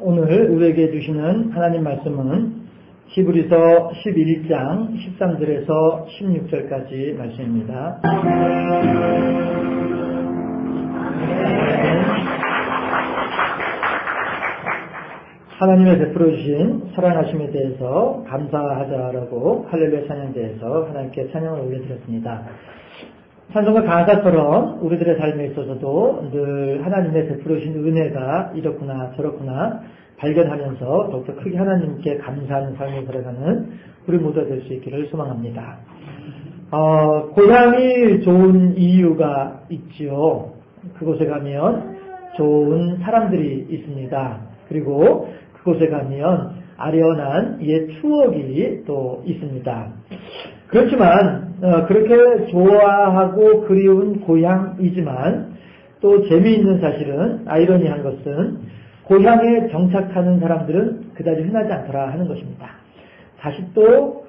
오늘 우리에게 주시는 하나님 말씀은 히브리서 11장 13절에서 16절까지 말씀입니다. 하나님의 베풀어 주신 사랑하심에 대해서 감사하자라고 할렐루야 찬양대에서 하나님께 찬양을 올려드렸습니다. 찬송과 가사처럼 우리들의 삶에 있어서도 늘 하나님의 베풀어 주신 은혜가 이렇구나 저렇구나 발견하면서 더욱더 크게 하나님께 감사하는 삶을 살아가는 우리 모두가 될 수 있기를 소망합니다. 고향이 좋은 이유가 있지요. 그곳에 가면 좋은 사람들이 있습니다. 그리고 그곳에 가면 아련한 옛 추억이 또 있습니다. 그렇지만 그렇게 좋아하고 그리운 고향이지만 또 재미있는 사실은 아이러니한 것은 고향에 정착하는 사람들은 그다지 흔하지 않더라 하는 것입니다. 다시 또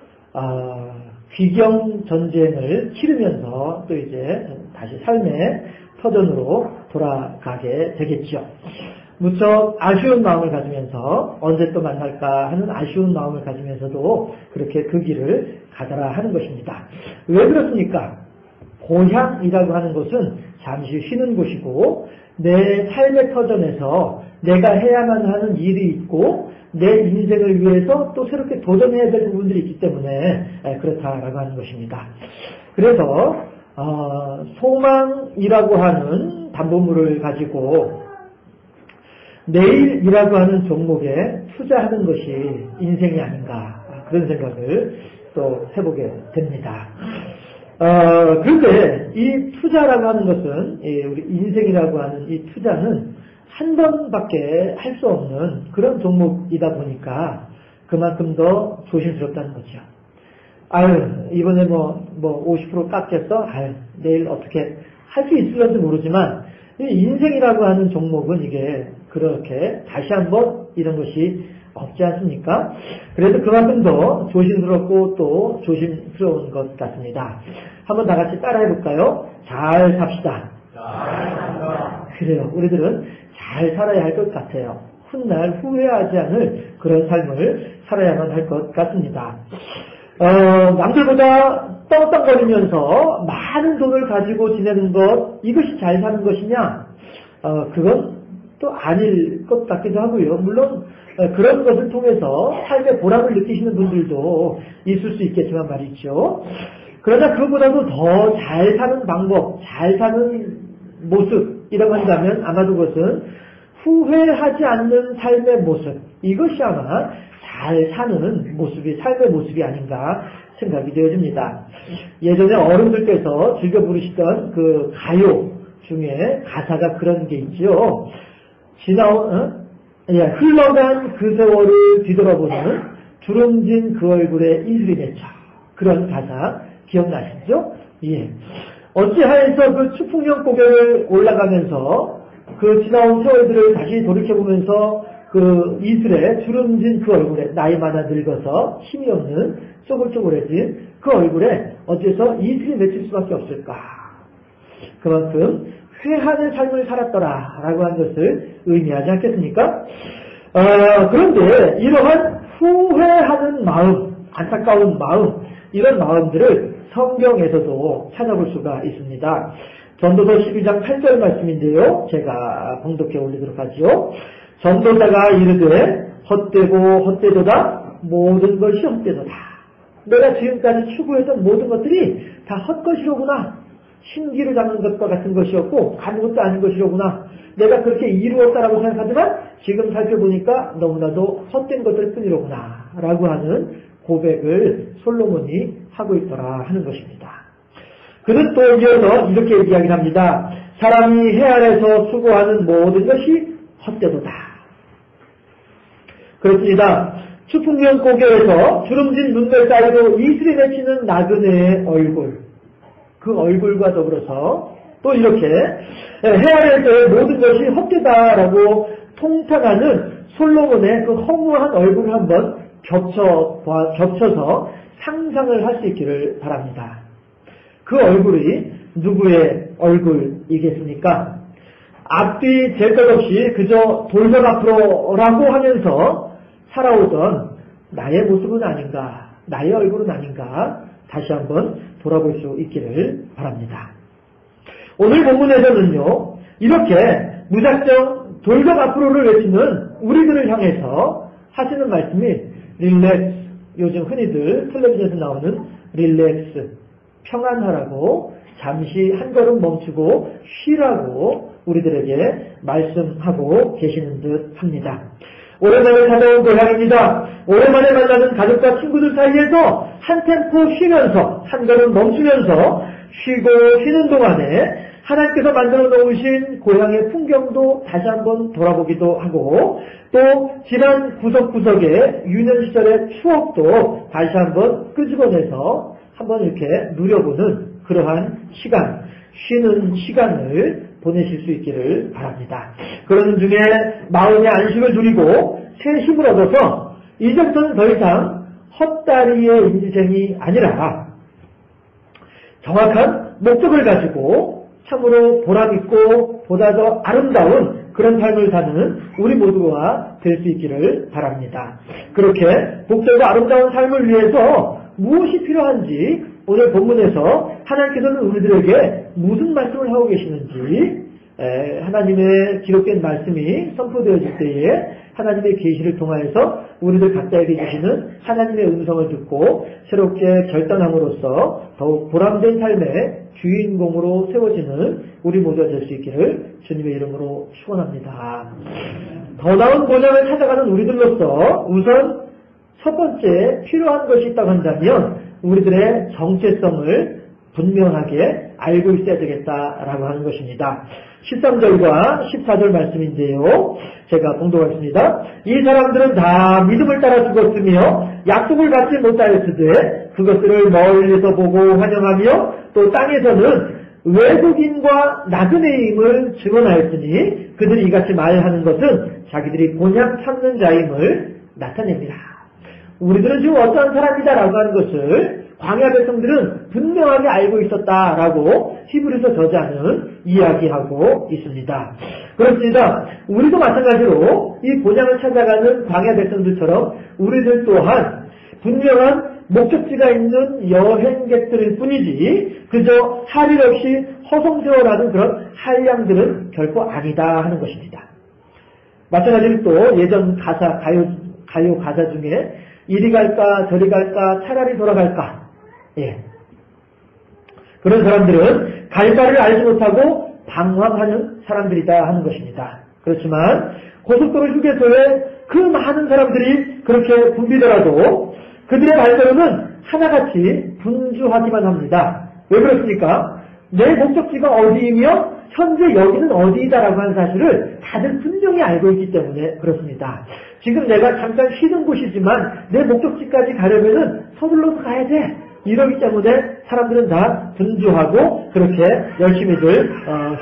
귀경 전쟁을 치르면서 또 이제 다시 삶의 터전으로 돌아가게 되겠죠. 무척 아쉬운 마음을 가지면서 언제 또 만날까 하는 아쉬운 마음을 가지면서도 그렇게 그 길을 가더라 하는 것입니다. 왜 그렇습니까? 고향이라고 하는 것은 잠시 쉬는 곳이고 내 삶의 터전에서 내가 해야만 하는 일이 있고 내 인생을 위해서 또 새롭게 도전해야 될 부분들이 있기 때문에 그렇다라고 하는 것입니다. 그래서 소망이라고 하는 담보물을 가지고 내일이라고 하는 종목에 투자하는 것이 인생이 아닌가 그런 생각을 또 해보게 됩니다. 그런데 이 투자라고 하는 것은 우리 인생이라고 하는 이 투자는 한 번밖에 할 수 없는 그런 종목이다 보니까 그만큼 더 조심스럽다는 거죠. 이번에 뭐 50% 깎였어? 내일 어떻게 할 수 있을지 모르지만 이 인생이라고 하는 종목은 이게 그렇게 다시 한번 이런 것이 없지 않습니까? 그래서 그만큼 더 조심스럽고 또 조심스러운 것 같습니다. 한번 다 같이 따라해 볼까요? 잘 삽시다. 그래요. 우리들은 잘 살아야 할 것 같아요. 훗날 후회하지 않을 그런 삶을 살아야만 할 것 같습니다. 남들보다 떵떵거리면서 많은 돈을 가지고 지내는 것, 이것이 잘 사는 것이냐? 그건 또 아닐 것 같기도 하고요. 물론 그런 것을 통해서 삶의 보람을 느끼시는 분들도 있을 수 있겠지만 말이죠. 그러나 그보다도 더 잘 사는 방법, 잘 사는 모습이라고 한다면 아마도 그것은 후회하지 않는 삶의 모습, 이것이 아마 잘 사는 모습이, 삶의 모습이 아닌가 생각이 되어집니다. 예전에 어른들께서 즐겨 부르시던 그 가요 중에 가사가 그런 게 있죠. 흘러간 그 세월을 뒤돌아보는 주름진 그 얼굴에 이슬이 맺혀. 그런 가사 기억나시죠? 예. 어찌하여서 그 추풍령 고개를 올라가면서 그 지나온 세월들을 다시 돌이켜보면서 그 이슬에 주름진 그 얼굴에 나이마다 늙어서 힘이 없는 쪼글쪼글해진 그 얼굴에 어째서 이슬이 맺힐 수밖에 없을까? 그만큼 회하는 삶을 살았더라 라고 하는 것을 의미하지 않겠습니까? 그런데 이러한 후회하는 마음, 안타까운 마음, 이런 마음들을 성경에서도 찾아볼 수가 있습니다. 전도서 12장 8절 말씀인데요. 제가 봉독해 올리도록 하죠. 전도자가 이르되 헛되고 헛되도다 모든 것이 헛되도다. 내가 지금까지 추구했던 모든 것들이 다 헛것이로구나. 신기를 잡는 것과 같은 것이었고 아무것도 아닌 것이로구나. 내가 그렇게 이루었다라고 생각하지만 지금 살펴보니까 너무나도 헛된 것들 뿐이로구나 라고 하는 고백을 솔로몬이 하고 있더라 하는 것입니다. 그는 또 이어서 이렇게 이야기를 합니다. 사람이 해 아래서 수고하는 모든 것이 헛되도다. 그렇습니다. 추풍령 고개에서 주름진 눈물 사이로 이슬이 맺히는 나그네의 얼굴, 그 얼굴과 더불어서 또 이렇게 해 아래에서의 모든 것이 헛되다라고 통탄하는 솔로몬의 그 허무한 얼굴을 한번 겹쳐서 상상을 할 수 있기를 바랍니다. 그 얼굴이 누구의 얼굴이겠습니까? 앞뒤 잴 것 없이 그저 돌격 앞으로라고 하면서 살아오던 나의 모습은 아닌가, 나의 얼굴은 아닌가 다시 한번 돌아볼 수 있기를 바랍니다. 오늘 본문에서는요, 이렇게 무작정 돌격 앞으로를 외치는 우리들을 향해서 하시는 말씀이 릴렉스, 요즘 흔히들 텔레비전에서 나오는 릴렉스, 평안하라고, 잠시 한 걸음 멈추고 쉬라고 우리들에게 말씀하고 계시는 듯 합니다. 오랜만에 찾아온 고향입니다. 오랜만에 만나는 가족과 친구들 사이에서 한 템포 쉬면서, 한 걸음 멈추면서 쉬고 쉬는 동안에 하나님께서 만들어 놓으신 고향의 풍경도 다시 한번 돌아보기도 하고, 또 지난 구석구석의 유년 시절의 추억도 다시 한번 끄집어내서 한번 이렇게 누려보는 그러한 시간, 쉬는 시간을 보내실 수 있기를 바랍니다. 그러는 중에 마음의 안식을 누리고 새 힘을 얻어서 이제부터는 더 이상 헛다리의 인생이 아니라 정확한 목적을 가지고 참으로 보람있고 보다 더 아름다운 그런 삶을 사는 우리 모두가 될 수 있기를 바랍니다. 그렇게 복되고 아름다운 삶을 위해서 무엇이 필요한지 오늘 본문에서 하나님께서는 우리들에게 무슨 말씀을 하고 계시는지 하나님의 기록된 말씀이 선포되어질 때에 하나님의 계시를 통하여서 우리들 각자에게 주시는 하나님의 음성을 듣고 새롭게 결단함으로써 더욱 보람된 삶의 주인공으로 세워지는 우리 모두가 될 수 있기를 주님의 이름으로 축원합니다. 더 나은 본향을 찾아가는 우리들로서 우선 첫 번째 필요한 것이 있다고 한다면 우리들의 정체성을 분명하게 알고 있어야 되겠다라고 하는 것입니다. 13절과 14절 말씀인데요. 제가 봉독하겠습니다. 이 사람들은 다 믿음을 따라 죽었으며 약속을 받지 못하였으되 그것들을 멀리서 보고 환영하며 또 땅에서는 외국인과 나그네임을 증언하였으니 그들이 이같이 말하는 것은 자기들이 본향 찾는 자임을 나타냅니다. 우리들은 지금 어떠한 사람이다라고 하는 것을 광야 백성들은 분명하게 알고 있었다라고 히브리서 저자는 이야기하고 있습니다. 그렇습니다. 우리도 마찬가지로 이 본향을 찾아가는 광야 백성들처럼 우리들 또한 분명한 목적지가 있는 여행객들일 뿐이지 그저 할 일 없이 허송세월하는 그런 한량들은 결코 아니다 하는 것입니다. 마찬가지로 또 예전 가요 가사 중에 이리 갈까 저리 갈까 차라리 돌아갈까, 그런 사람들은 갈 바를 알지 못하고 방황하는 사람들이다 하는 것입니다. 그렇지만 고속도로 휴게소에 그 많은 사람들이 그렇게 붐비더라도 그들의 발걸음은 하나같이 분주하기만 합니다. 왜 그렇습니까? 내 목적지가 어디이며 현재 여기는 어디이다라고 하는 사실을 다들 분명히 알고 있기 때문에 그렇습니다. 지금 내가 잠깐 쉬는 곳이지만 내 목적지까지 가려면은 서둘러서 가야 돼. 이러기 때문에 사람들은 다 분주하고 그렇게 열심히들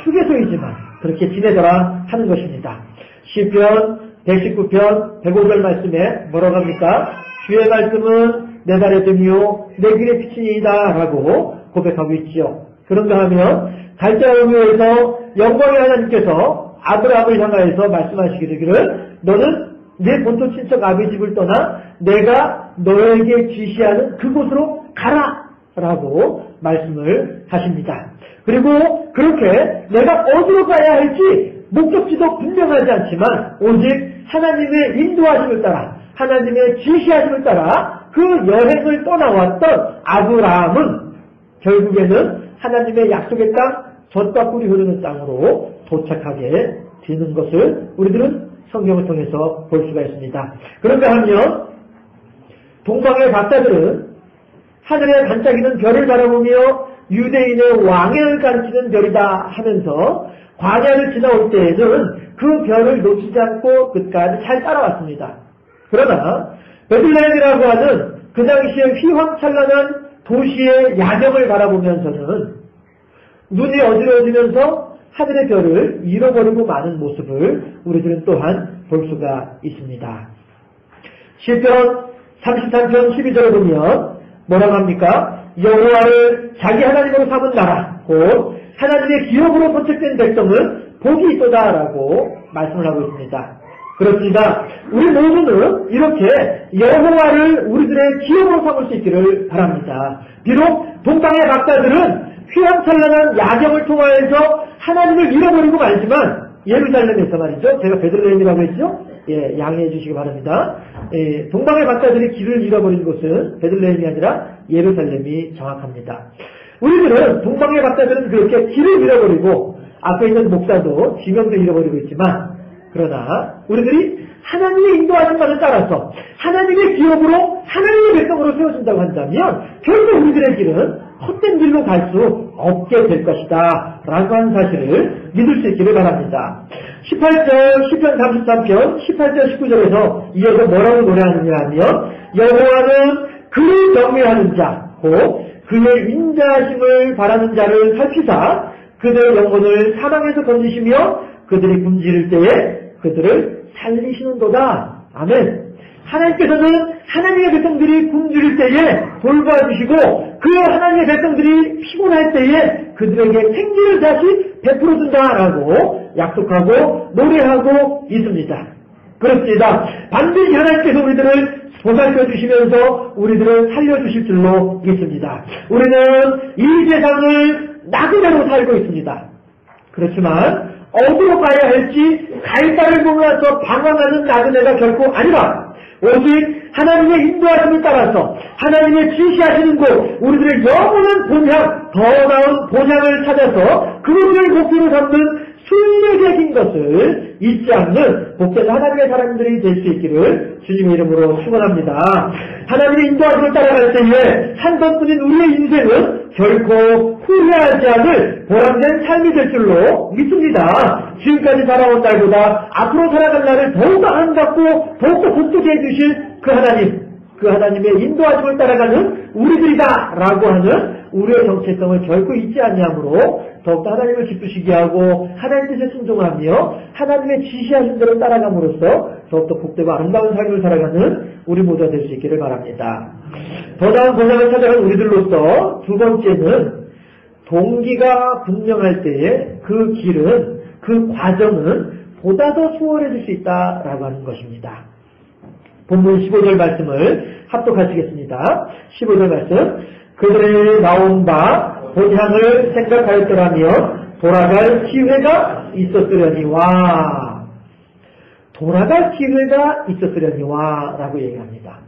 휴게소이지만 그렇게 지내더라 하는 것입니다. 시편 119편 105절 말씀에 뭐라고 합니까? 주의 말씀은 내 발의 등이요 내 길의 빛이니이다 라고 고백하고 있지요. 그런가 하면 갈대아우에서 영광의 하나님께서 아브라함을 향하여서 말씀하시기를 너는 내 본토 친척 아비 집을 떠나 내가 너에게 지시하는 그곳으로 가라 라고 말씀을 하십니다. 그리고 그렇게 내가 어디로 가야 할지 목적지도 분명하지 않지만 오직 하나님의 인도하심을 따라 하나님의 지시하심을 따라 그 여행을 떠나왔던 아브라함은 결국에는 하나님의 약속의 땅 젖과 꿀이 흐르는 땅으로 도착하게 되는 것을 우리들은 성경을 통해서 볼 수가 있습니다. 그런가 하면 동방의 박사들은 하늘에 반짝이는 별을 바라보며 유대인의 왕을 가르치는 별이다 하면서 광야를 지나올 때에는 그 별을 놓치지 않고 끝까지 잘 따라왔습니다. 그러나 베들레헴이라고 하는 그 당시에 휘황찬란한 도시의 야경을 바라보면서는 눈이 어지러워지면서 하늘의 별을 잃어버리고 마는 모습을 우리들은 또한 볼 수가 있습니다. 시편 33편 12절에 보면 뭐라고 합니까? 여호와를 자기 하나님으로 삼은 나라 곧 하나님의 기업으로 선택된 백성은 복이 있도다라고 말씀을 하고 있습니다. 그렇습니다. 우리 모두는 이렇게 여호와를 우리들의 기업으로 삼을 수 있기를 바랍니다. 비록 동방의 박사들은 휘황찬란한 야경을 통하여서 하나님을 잃어버리고 말지만 예루살렘에서 말이죠. 제가 베들레헴이라고 했죠? 예, 양해해 주시기 바랍니다. 예, 동방의 박사들이 길을 잃어버린 곳은 베들레헴이 아니라 예루살렘이 정확합니다. 우리들은 동방의 박사들은 그렇게 길을 잃어버리고 앞에 있는 목사도 지명도 잃어버리고 있지만 그러나 우리들이 하나님의 인도하심만을 따라서 하나님의 기업으로 하나님의 백성으로 세워진다고 한다면 결국 우리들의 길은 헛된 길로 갈 수 없게 될 것이다 라고 하는 사실을 믿을 수 있기를 바랍니다. 18절 시편 33편 18절 19절에서 이어서 뭐라고 노래하느냐 하면 여호와는 그를 경외하는 자 곧 그의 인자하심을 바라는 자를 살피사 그들의 영혼을 사망에서 건지시며 그들이 굶주릴 때에 그들을 살리시는도다. 아멘. 하나님께서는 하나님의 백성들이 굶주릴 때에 돌봐주시고 그 하나님의 백성들이 피곤할 때에 그들에게 생기를 다시 베풀어준다라고 약속하고 노래하고 있습니다. 그렇습니다. 반드시 하나님께서 우리들을 보살펴주시면서 우리들을 살려주실 줄로 믿습니다. 우리는 이 세상을 나그네로 살고 있습니다. 그렇지만 어디로 가야 할지 갈 바를 몰라서 방황하는 나그네가 결코 아니라 오직 하나님의 인도하심을 따라서 하나님의 지시하시는 곳 우리들의 영원한 본향 더 나은 본향을 찾아서 그것을 목표로 삼는 순례객인 것을 잊지 않는 복된 하나님의 사람들이 될 수 있기를 주님의 이름으로 축원합니다. 하나님의 인도하심을 따라갈 때에 한 번뿐인 우리의 인생은 결코 후회하지 않을 보람된 삶이 될 줄로 믿습니다. 지금까지 살아온 날보다 앞으로 살아갈 날을 더욱더 아름답고 더욱더 복되게 해주실 그 하나님, 그 하나님의 인도하심을 따라가는 우리들이다 라고 하는 우리의 정체성을 결코 잊지 않냐므로 더욱더 하나님을 기쁘시게 하고 하나님 뜻에 순종하며 하나님의 지시하신 대로 따라감으로써 더욱더 복되고 아름다운 삶을 살아가는 우리 모두가 될 수 있기를 바랍니다. 더 나은 본향을 찾아가는 우리들로서 두 번째는 동기가 분명할 때에 그 길은 그 과정은 보다 더 수월해질 수 있다라고 하는 것입니다. 본문 15절 말씀을 합독하시겠습니다. 15절 말씀 그들의 나온 바 본향을 생각하였더라면 돌아갈 기회가 있었으려니와 돌아갈 기회가 있었으려니와 라고 얘기합니다.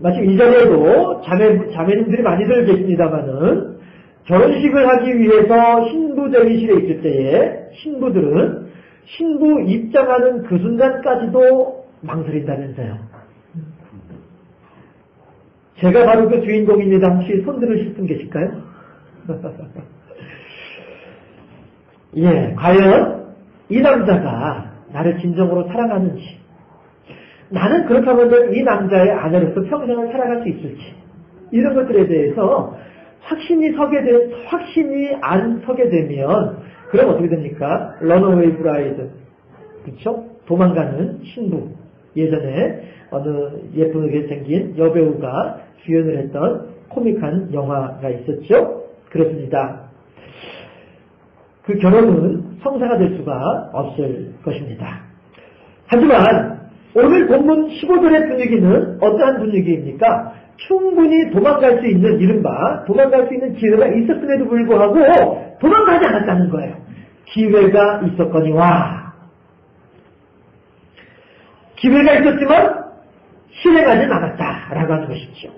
마치 이전에도 자매님들이 많이들 계십니다마는 결혼식을 하기 위해서 신부 대기실에 있을 때에 신부들은 신부 입장하는 그 순간까지도 망설인다면서요. 제가 바로 그 주인공입니다. 혹시 손 들으실 분 계실까요? 예, 과연 이 남자가 나를 진정으로 사랑하는지, 나는 그렇다면 이 남자의 아내로서 평생을 살아갈 수 있을지, 이런 것들에 대해서 확신이 안 서게 되면, 그럼 어떻게 됩니까? 런어웨이 브라이드, 그렇죠? 도망가는 신부. 예전에 어느 예쁘게 생긴 여배우가 주연을 했던 코믹한 영화가 있었죠. 그렇습니다. 그 결혼은 성사가 될 수가 없을 것입니다. 하지만 오늘 본문 15절의 분위기는 어떠한 분위기입니까? 충분히 도망갈 수 있는 이른바 도망갈 수 있는 기회가 있었음에도 불구하고 도망가지 않았다는 거예요. 기회가 있었거니와 기회가 있었지만 실행하지는 않았다라고 하는 것이죠.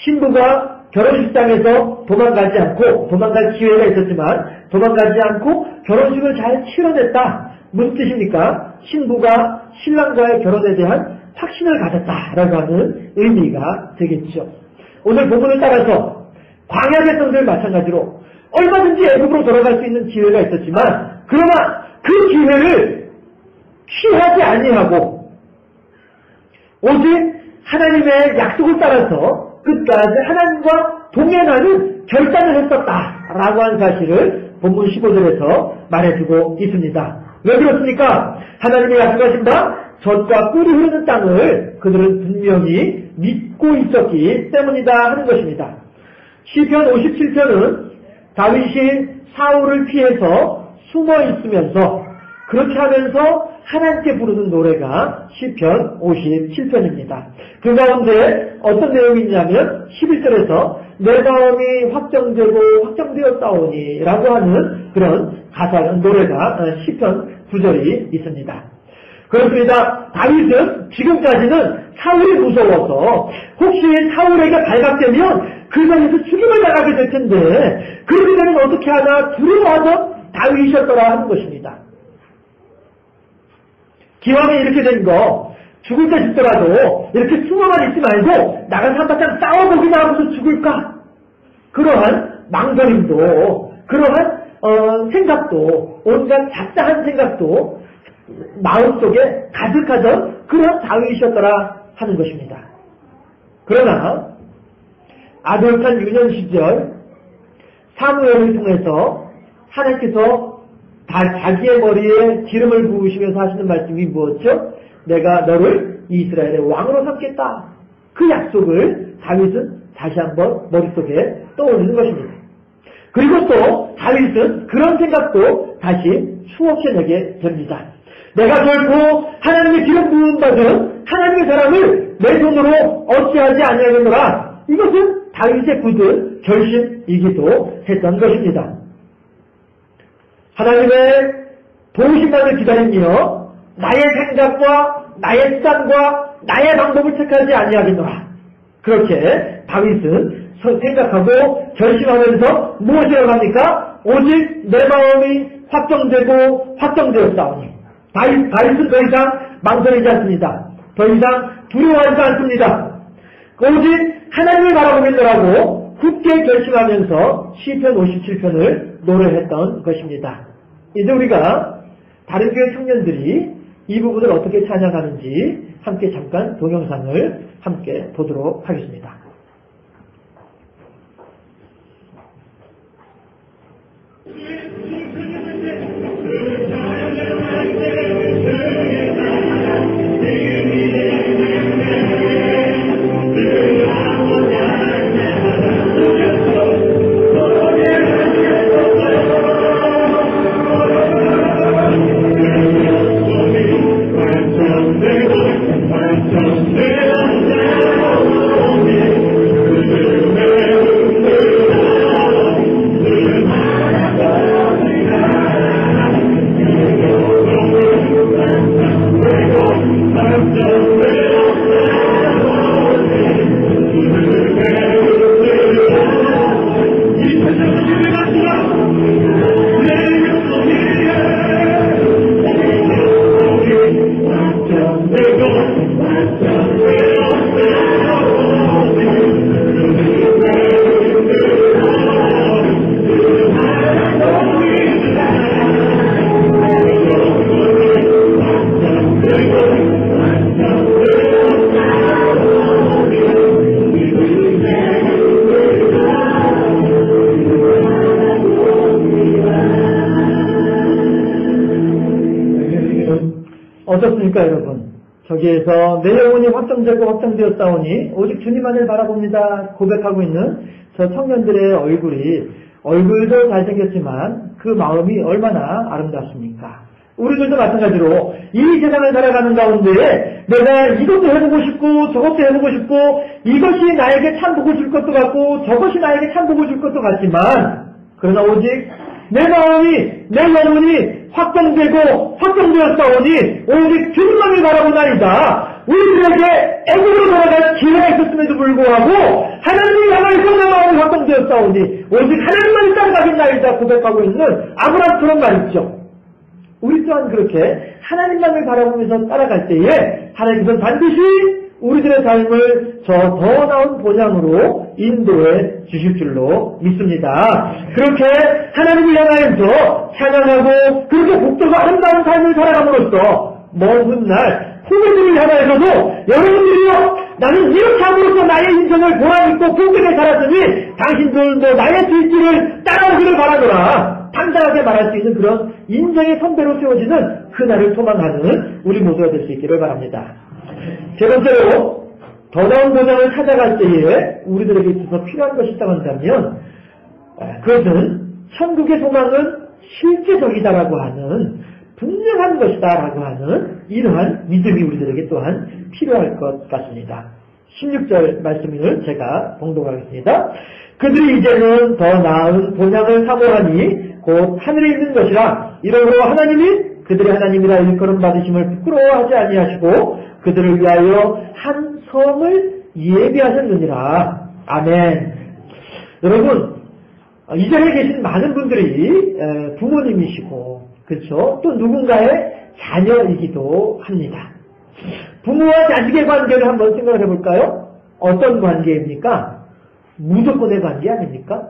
신부가 결혼식장에서 도망가지 않고 도망갈 기회가 있었지만 도망가지 않고 결혼식을 잘 치러냈다. 무슨 뜻입니까? 신부가 신랑과의 결혼에 대한 확신을 가졌다라고 하는 의미가 되겠죠. 오늘 본문을 따라서 광야 백성들 마찬가지로 얼마든지 애굽으로 돌아갈 수 있는 기회가 있었지만 그러나 그 기회를 취하지 아니하고 오직 하나님의 약속을 따라서 끝까지 하나님과 동행하는 결단을 했었다라고 하는 사실을 본문 15절에서 말해주고 있습니다. 왜 그렇습니까? 하나님의 약속하신 바 젖과 꿀이 흐르는 땅을 그들은 분명히 믿고 있었기 때문이다 하는 것입니다. 시편 57편은 다윗이 사울을 피해서 숨어 있으면서 그렇게 하면서 하나님께 부르는 노래가 시편 57편입니다. 그 가운데 어떤 내용이 있냐면 11절에서 내 마음이 확정되고 확정되었사오니 라고 하는 그런 노래가 시편 9절이 있습니다. 그렇습니다. 다윗은 지금까지는 사울이 무서워서 혹시 사울에게 발각되면 그 자리에서 죽임을 당하게 될 텐데 그렇게 되면 어떻게 하나 두려워하던 다윗이었더라 하는 것입니다. 기왕에 이렇게 된 거 죽을 때 죽더라도 이렇게 숨어만 있지 말고 나가서 한바탕 싸워보기나 하고서 죽을까? 그러한 망설임도 그러한 생각도 온갖 잡다한 생각도 마음속에 가득하던 그런 다윗이었더라 하는 것입니다. 그러나 아들한 유년 시절 사무엘을 통해서 하나님께서 자기의 머리에 기름을 부으시면서 하시는 말씀이 무엇이죠? 내가 너를 이스라엘의 왕으로 삼겠다. 그 약속을 다윗은 다시 한번 머릿속에 떠올리는 것입니다. 그리고 또 다윗은 그런 생각도 다시 수없이 됩니다. 내가 결코 하나님의 기름 부음 받은 하나님의 사람을 내 손으로 어찌하지 아니하겠노라. 이것은 다윗의 굳은 결심이기도 했던 것입니다. 하나님의 도우심만을 기다리며 나의 생각과 나의 수단과 나의 방법을 택하지 아니하겠노라. 그렇게 다윗은 생각하고 결심하면서 무엇이라고 합니까? 오직 내 마음이 확정되고 확정되었사오니. 다윗은 더 이상 망설이지 않습니다. 더 이상 두려워하지 않습니다. 오직 하나님을 바라보겠노라고 굳게 결심하면서 시편 57편을 노래했던 것입니다. 이제 우리가 다른 교회 청년들이 이 부분을 어떻게 찬양하는지 함께 잠깐 동영상을 함께 보도록 하겠습니다. 어떻습니까, 여러분? 저기에서 내 영혼이 확정되고 확정되었사오니 오직 주님만을 바라봅니다 고백하고 있는 저 청년들의 얼굴도 잘생겼지만 그 마음이 얼마나 아름답습니까? 우리들도 마찬가지로 이 세상을 살아가는 가운데 내가 이것도 해보고 싶고 저것도 해보고 싶고 이것이 나에게 참복을 줄 것도 같고 저것이 나에게 참복을 줄 것도 같지만 그러나 오직 내 마음이 내 영혼이 확정되고 확정되었사오니 오직 주님만을 바라보나이다. 우리들에게 애국으로 돌아갈 기회가 있었음에도 불구하고 하나님이 향하여서 내 마음이 확정되었사오니 오직 하나님만을 따라가겠나이다 고백하고 있는 아브라함 그런 말 있죠. 우리 또한 그렇게 하나님만을 바라보면서 따라갈 때에 하나님께서는 반드시 우리들의 삶을 저 더 나은 본향으로 인도해 주실 줄로 믿습니다. 그렇게 하나님을 향하여서 찬양하고 그렇게 복되고 아름다운 삶을 살아감으로써 먼 훗날 후배들을 향하여서도 여러분들이요 나는 이렇게 함으로써 나의 인생을 보람있고 복되게 살았으니 당신들도 나의 길길을 따라오기를 바라노라 당당하게 말할 수 있는 그런 인생의 선배로 세워지는 그날을 소망하는 우리 모두가 될 수 있기를 바랍니다. 세 번째로 더 나은 보장을 찾아갈 때에 우리들에게 있어서 필요한 것이 있다고 한다면 그것은 천국의 소망은 실제적이다라고 하는 분명한 것이다라고 하는 이러한 믿음이 우리들에게 또한 필요할 것 같습니다. 16절 말씀을 제가 봉독하겠습니다. 그들이 이제는 더 나은 본향을 사모하니 곧 하늘에 있는 것이라 이러므로 하나님이 그들의 하나님이라 일컬음 받으심을 부끄러워하지 아니하시고 그들을 위하여 한 성을 예비하셨느니라. 아멘. 여러분, 이 자리에 계신 많은 분들이 부모님이시고 그렇죠? 또 누군가의 자녀이기도 합니다. 부모와 자식의 관계를 한번 생각을 해볼까요? 어떤 관계입니까? 무조건의 관계 아닙니까?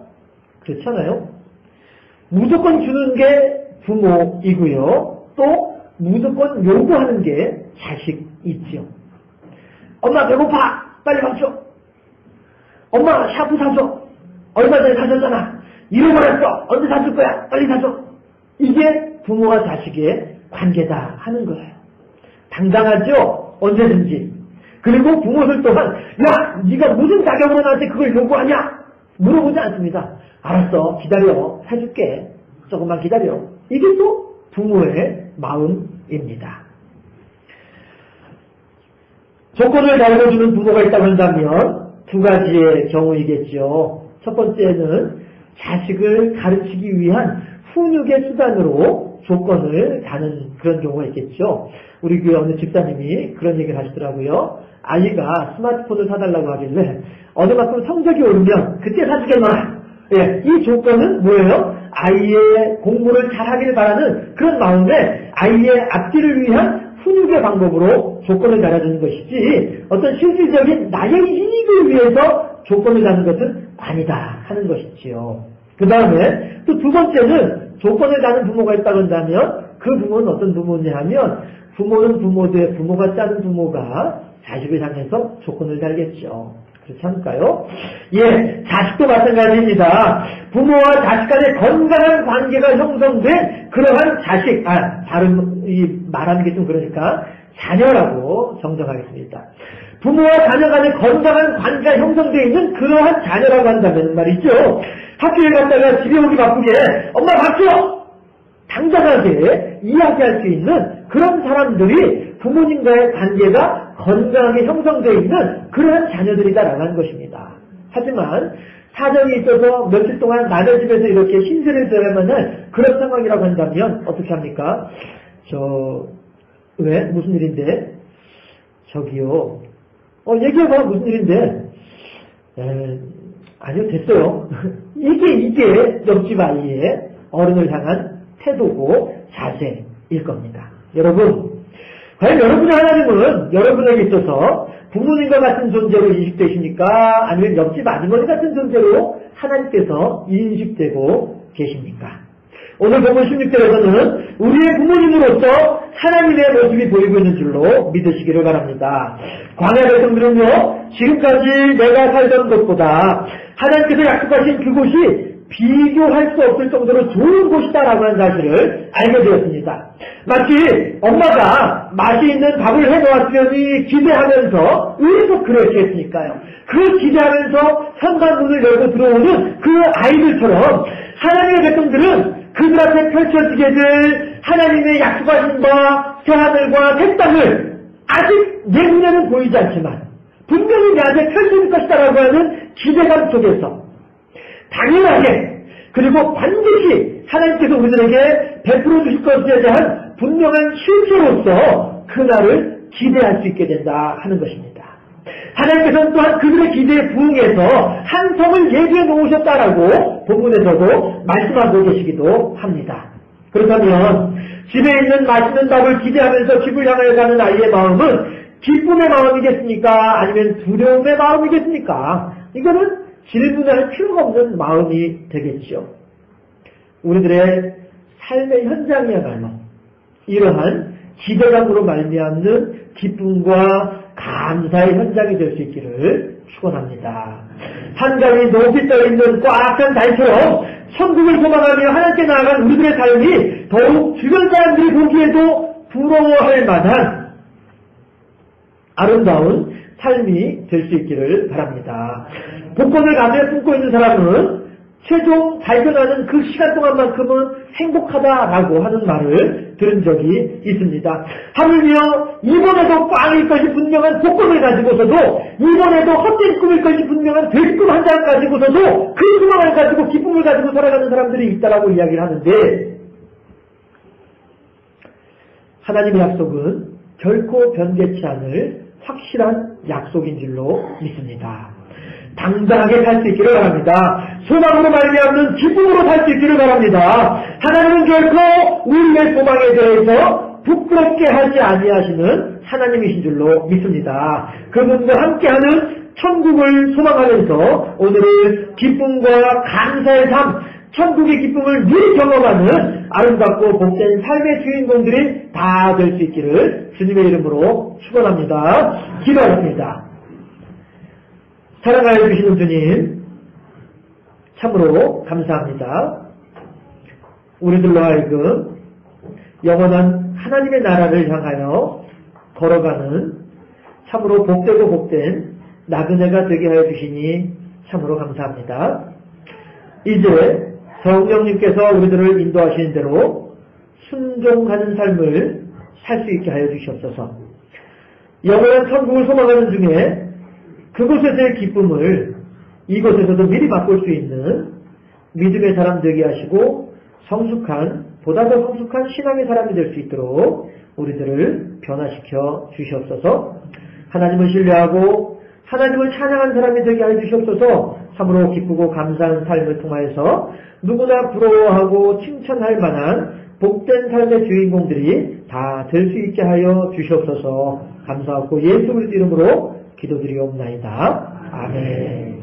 그렇잖아요? 무조건 주는 게 부모이고요. 또 무조건 요구하는 게 자식이지요. 엄마 배고파! 빨리 밥 줘! 엄마 샤프 사줘! 얼마 전에 사줬잖아! 잃어버렸어! 언제 사줄 거야? 빨리 사줘! 이게 부모와 자식의 관계다 하는 거예요. 당당하죠? 언제든지. 그리고 부모들 또한 야! 네가 무슨 자격으로 나한테 그걸 요구하냐? 물어보지 않습니다. 알았어. 기다려. 사줄게. 조금만 기다려. 이게 또 부모의 마음입니다. 조건을 달궈주는 부모가 있다고 한다면 두 가지의 경우이겠죠. 첫 번째는 자식을 가르치기 위한 훈육의 수단으로 조건을 다는 그런 경우가 있겠죠. 우리 교회 어느 집사님이 그런 얘기를 하시더라고요. 아이가 스마트폰을 사달라고 하길래 어느 만큼 성적이 오르면 그때 사주겠노라. 예, 이 조건은 뭐예요? 아이의 공부를 잘하길 바라는 그런 마음에 아이의 앞뒤를 위한 훈육의 방법으로 조건을 달아주는 것이지 어떤 실질적인 나의 이익을 위해서 조건을 다는 것은 아니다 하는 것이지요. 그 다음에 또 두 번째는 조건을 다는 부모가 있다고 한다면 그 부모는 어떤 부모냐 하면 부모는 부모들 부모가 짜는 부모가 자식을 향해서 조건을 달겠죠. 그렇지 않을까요? 예, 자식도 마찬가지입니다. 부모와 자식 간의 건강한 관계가 형성된 그러한 자식, 다른, 말하는 게 좀 그러니까, 자녀라고 정정하겠습니다. 부모와 자녀 간의 건강한 관계가 형성되어 있는 그러한 자녀라고 한다면 말이죠. 학교에 갔다가 집에 오기 바쁘게, 엄마 밥 줘! 당당하게 이야기할 수 있는 그런 사람들이 부모님과의 관계가 건강하게 형성되어 있는 그러한 자녀들이다라고 하는 것입니다. 하지만 사정이 있어서 며칠 동안 남의 집에서 이렇게 신세를 져야만 할 그런 상황이라고 한다면 어떻게 합니까? 왜? 무슨 일인데? 저기요. 얘기해봐. 무슨 일인데? 아니요, 됐어요. 이게 옆집 아이의 어른을 향한 태도고 자세일 겁니다. 여러분, 과연 여러분의 하나님은 여러분에게 있어서 부모님과 같은 존재로 인식되십니까? 아니면 옆집 아주머니 같은 존재로 하나님께서 인식되고 계십니까? 오늘 본문 16절에서는 우리의 부모님으로서 하나님의 모습이 보이고 있는 줄로 믿으시기를 바랍니다. 광야 백성들은요, 지금까지 내가 살던 곳보다 하나님께서 약속하신 그곳이 비교할 수 없을 정도로 좋은 곳이다라고 하는 사실을 알게 되었습니다. 마치 엄마가 맛이 있는 밥을 해놓았으니 기대하면서 왜 그렇게 했으니까요. 그 기대하면서 현관문을 열고 들어오는 그 아이들처럼 하나님의 백성들은 그들 앞에 펼쳐지게 될 하나님의 약속하신 바 새하늘과 새 땅을 아직 내 눈에는 보이지 않지만 분명히 내 앞에 펼쳐질 것이다라고 하는 기대감 속에서 당연하게 그리고 반드시 하나님께서 우리들에게 베풀어 주실 것에 대한 분명한 실체로서 그날을 기대할 수 있게 된다 하는 것입니다. 하나님께서는 또한 그들의 기대에 부응해서 한 성을 예비해 놓으셨다라고 본문에서도 말씀하고 계시기도 합니다. 그렇다면 집에 있는 맛있는 밥을 기대하면서 집을 향하여 가는 아이의 마음은 기쁨의 마음이겠습니까? 아니면 두려움의 마음이겠습니까? 이거는 질문할 필요가 없는 마음이 되겠죠. 우리들의 삶의 현장이야말로 이러한 기대감으로 말미암는 기쁨과 감사의 현장이 될 수 있기를 축원합니다. 한강이 높이 떠있는 꽉 찬 달처럼 천국을 소망하며 하나님께 나아간 우리들의 삶이 더욱 주변 사람들이 보기에도 부러워할 만한 아름다운 삶이 될 수 있기를 바랍니다. 복권을 가며 품고 있는 사람은 최종 발견하는 그 시간 동안만큼은 행복하다라고 하는 말을 들은 적이 있습니다. 하물며 이번에도 꽝일 것이 분명한 복권을 가지고서도, 이번에도 헛된 꿈일 것이 분명한 돼지꿈 한 장 가지고서도 그 소망을 가지고 기쁨을 가지고 살아가는 사람들이 있다라고 이야기를 하는데, 하나님의 약속은 결코 변개치 않을 확실한 약속인 줄로 믿습니다. 당당하게 살 수 있기를 바랍니다. 소망으로 말미암는 기쁨으로 살 수 있기를 바랍니다. 하나님은 결코 우리의 소망에 대해서 부끄럽게 하지 아니하시는 하나님이신 줄로 믿습니다. 그분과 함께하는 천국을 소망하면서 오늘은 기쁨과 감사의 삶, 천국의 기쁨을 미리 경험하는 아름답고 복된 삶의 주인공들이 다 될 수 있기를 주님의 이름으로 축원합니다. 기도하겠습니다. 사랑하여 주시는 주님, 참으로 감사합니다. 우리들로 하여금 영원한 하나님의 나라를 향하여 걸어가는 참으로 복되고 복된 나그네가 되게 하여 주시니 참으로 감사합니다. 이제 성령님께서 우리들을 인도하시는 대로 순종하는 삶을 살 수 있게 하여 주시옵소서. 영원한 천국을 소망하는 중에 그곳에서의 기쁨을 이곳에서도 미리 맛볼 수 있는 믿음의 사람 되게 하시고 성숙한, 보다 더 성숙한 신앙의 사람이 될 수 있도록 우리들을 변화시켜 주시옵소서. 하나님을 신뢰하고 하나님을 찬양한 사람이 되게 하여 주시옵소서. 참으로 기쁘고 감사한 삶을 통하여서 누구나 부러워하고 칭찬할 만한 복된 삶의 주인공들이 다 될 수 있게 하여 주시옵소서. 감사하고 예수 그리스도 이름으로 기도드리옵나이다. 아멘.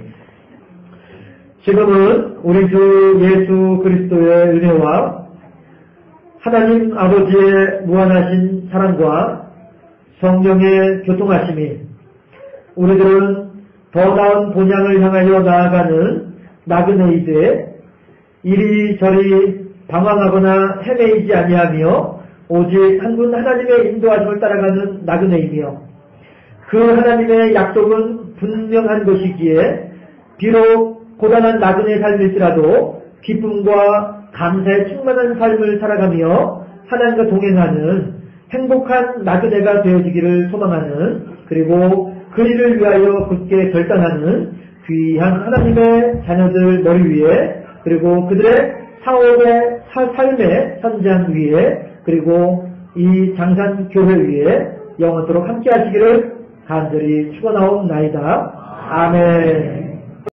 지금은 우리 주 예수 그리스도의 은혜와 하나님 아버지의 무한하신 사랑과 성령의 교통하심이 우리들은 더 나은 본향을 향하여 나아가는 나그네이되 이리저리 방황하거나 헤매이지 아니하며 오직 한 분 하나님의 인도하심을 따라가는 나그네이며 그 하나님의 약속은 분명한 것이기에 비록 고단한 나그네 삶일지라도 기쁨과 감사에 충만한 삶을 살아가며 하나님과 동행하는 행복한 나그네가 되어지기를 소망하는, 그리고 그 일을 위하여 굳게 결단하는 귀한 하나님의 자녀들 머리 위에, 그리고 그들의 사업의 삶의 현장 위에, 그리고 이 장산교회 위에 영원토록 함께 하시기를 간절히 축원하옵나이다. 아멘.